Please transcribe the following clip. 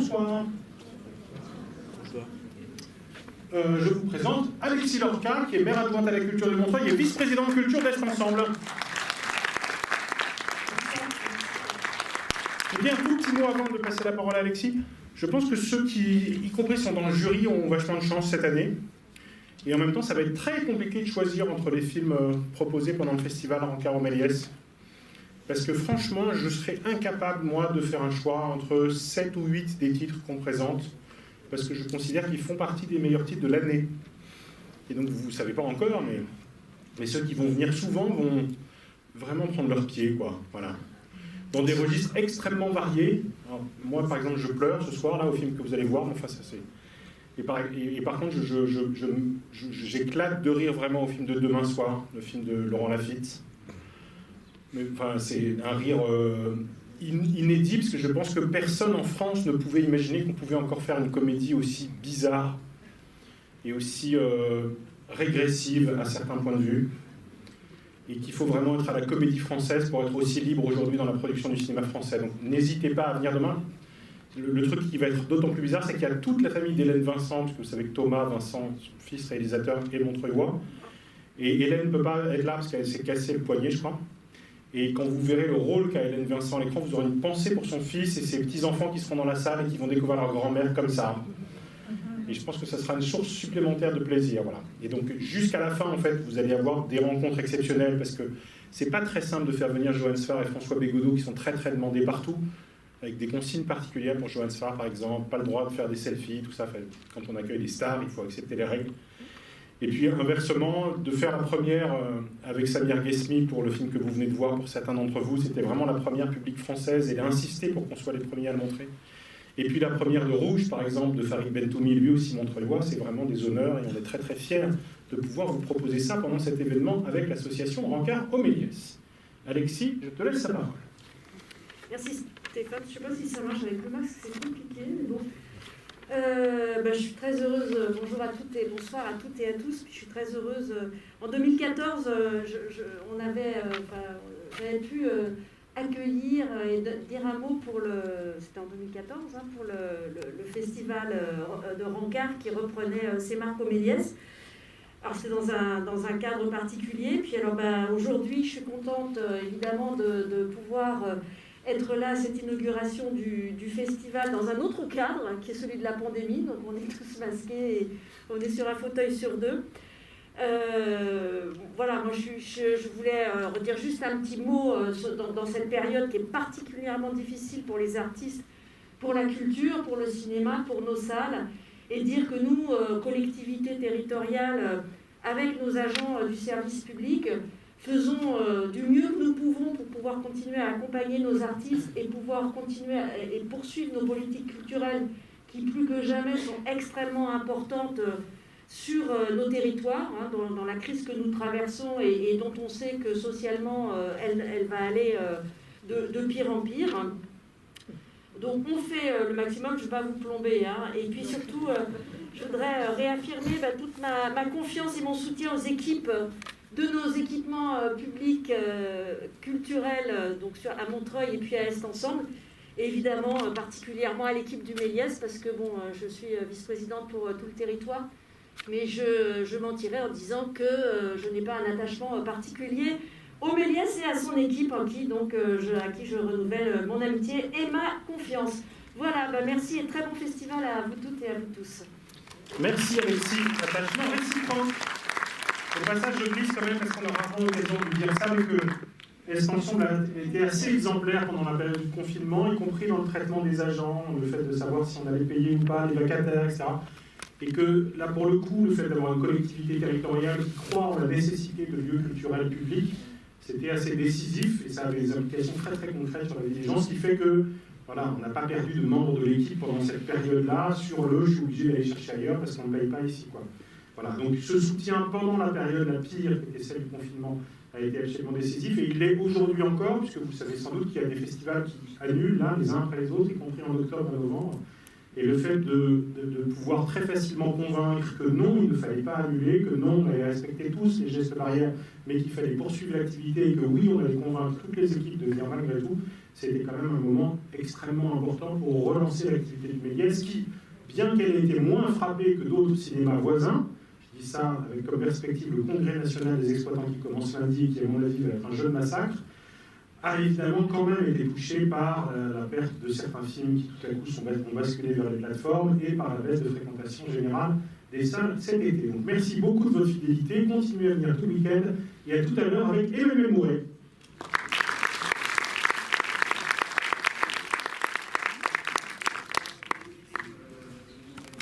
Bonsoir. Je vous présente Alexis Lorca, qui est maire adjointe à la culture de Montreuil et vice-président de culture d'Est Ensemble. Eh bien, un tout petit mot avant de passer la parole à Alexis. Je pense que ceux qui, y compris, sont dans le jury, ont vachement de chance cette année. Et en même temps, ça va être très compliqué de choisir entre les films proposés pendant le festival Rancard au Méliès. Parce que franchement, je serais incapable, moi, de faire un choix entre 7 ou 8 des titres qu'on présente, parce que je considère qu'ils font partie des meilleurs titres de l'année. Et donc, vous ne savez pas encore, mais ceux qui vont venir souvent vont vraiment prendre leur pied, quoi. Voilà. Dans des registres extrêmement variés. Alors, moi, par exemple, je pleure ce soir, là, au film que vous allez voir, mais enfin, ça c'est... Et par contre, j'éclate de rire vraiment au film de Demain soir, le film de Laurent Lafitte. Mais, enfin, c'est un rire inédit, parce que je pense que personne en France ne pouvait imaginer qu'on pouvait encore faire une comédie aussi bizarre et aussi régressive à certains points de vue. Et qu'il faut vraiment être à la Comédie Française pour être aussi libre aujourd'hui dans la production du cinéma français. Donc n'hésitez pas à venir demain. Le truc qui va être d'autant plus bizarre, c'est qu'il y a toute la famille d'Hélène Vincent, parce que vous savez que Thomas Vincent, son fils réalisateur, est montreuillois. Et Hélène ne peut pas être là parce qu'elle s'est cassé le poignet, je crois. Et quand vous verrez le rôle qu'a Hélène Vincent à l'écran, vous aurez une pensée pour son fils et ses petits-enfants qui seront dans la salle et qui vont découvrir leur grand-mère comme ça. Et je pense que ça sera une source supplémentaire de plaisir. Voilà. Et donc, jusqu'à la fin, en fait, vous allez avoir des rencontres exceptionnelles parce que c'est pas très simple de faire venir Johan Sfar et François Bégodeau qui sont très très demandés partout, avec des consignes particulières pour Johan Sfar, par exemple, pas le droit de faire des selfies, tout ça. Quand on accueille des stars, il faut accepter les règles. Et puis, inversement, de faire la première avec Samir Ghesmi pour le film que vous venez de voir, pour certains d'entre vous, c'était vraiment la première publique française et il a insisté pour qu'on soit les premiers à le montrer. Et puis la première de Rouge, par exemple, de Farid Bentoumi, lui aussi montreuillois, c'est vraiment des honneurs et on est très très fiers de pouvoir vous proposer ça pendant cet événement avec l'association Rancard au Méliès. Alexis, je te laisse la parole. Merci Stéphane. Je ne sais pas si ça marche avec le masque, c'est compliqué, mais bon. Je suis très heureuse, bonjour à toutes et bonsoir à toutes et à tous. Je suis très heureuse. En 2014, j'avais pu accueillir et dire un mot pour c'était en 2014, pour le festival de Rancard qui reprenait ses marques au Méliès. Alors c'est dans un cadre particulier. Puis alors aujourd'hui, je suis contente évidemment de pouvoir être là à cette inauguration du festival dans un autre cadre, qui est celui de la pandémie. Donc on est tous masqués et on est sur un fauteuil sur deux. Voilà, moi je voulais redire juste un petit mot dans cette période qui est particulièrement difficile pour les artistes, pour la culture, pour le cinéma, pour nos salles, et dire que nous, collectivités territoriales, avec nos agents du service public, faisons du mieux que nous pouvons pour pouvoir continuer à accompagner nos artistes et pouvoir continuer et poursuivre nos politiques culturelles qui, plus que jamais, sont extrêmement importantes sur nos territoires, dans la crise que nous traversons et dont on sait que socialement, elle va aller de pire en pire. Donc on fait le maximum, je ne vais pas vous plomber. Et puis surtout, je voudrais réaffirmer toute ma confiance et mon soutien aux équipes de nos équipements publics, culturels, donc à Montreuil et puis à Est Ensemble, et évidemment particulièrement à l'équipe du Méliès, parce que je suis vice-présidente pour tout le territoire, mais je mentirais en disant que je n'ai pas un attachement particulier au Méliès et à son équipe, à qui je renouvelle mon amitié et ma confiance. Voilà, merci et très bon festival à vous toutes et à vous tous. Merci Alexis, attachement réciproque. Au passage, je glisse quand même parce qu'on aura l'occasion de dire ça, mais que Est Ensemble a été assez exemplaire pendant la période du confinement, y compris dans le traitement des agents, le fait de savoir si on allait payer ou pas les vacataires, etc. Et que là, pour le coup, le fait d'avoir une collectivité territoriale qui croit en la nécessité de lieux culturels publics, c'était assez décisif et ça avait des implications très très concrètes sur la vie des gens, ce qui fait que voilà, on n'a pas perdu de membres de l'équipe pendant cette période-là sur je suis obligé d'aller chercher ailleurs parce qu'on ne paye pas ici, quoi. Voilà, donc ce soutien pendant la période la pire, qui était celle du confinement, a été absolument décisif, et il l'est aujourd'hui encore, puisque vous savez sans doute qu'il y a des festivals qui annulent, là, les uns après les autres, y compris en octobre et novembre, et le fait de pouvoir très facilement convaincre que non, il ne fallait pas annuler, que non, on allait respecter tous les gestes barrières, mais qu'il fallait poursuivre l'activité, et que oui, on allait convaincre toutes les équipes de venir malgré tout, c'était quand même un moment extrêmement important pour relancer l'activité du Méliès, qui, bien qu'elle ait été moins frappée que d'autres cinémas voisins, je dis ça avec comme perspective le Congrès national des exploitants qui commence lundi, qui à mon avis va être un jeune massacre, a évidemment quand même été touché par la perte de certains films qui tout à coup ont basculé vers les plateformes et par la baisse de fréquentation générale des salles cet été. Donc merci beaucoup de votre fidélité, continuez à venir tout le week-end et à tout à l'heure avec Emmanuel Mouret.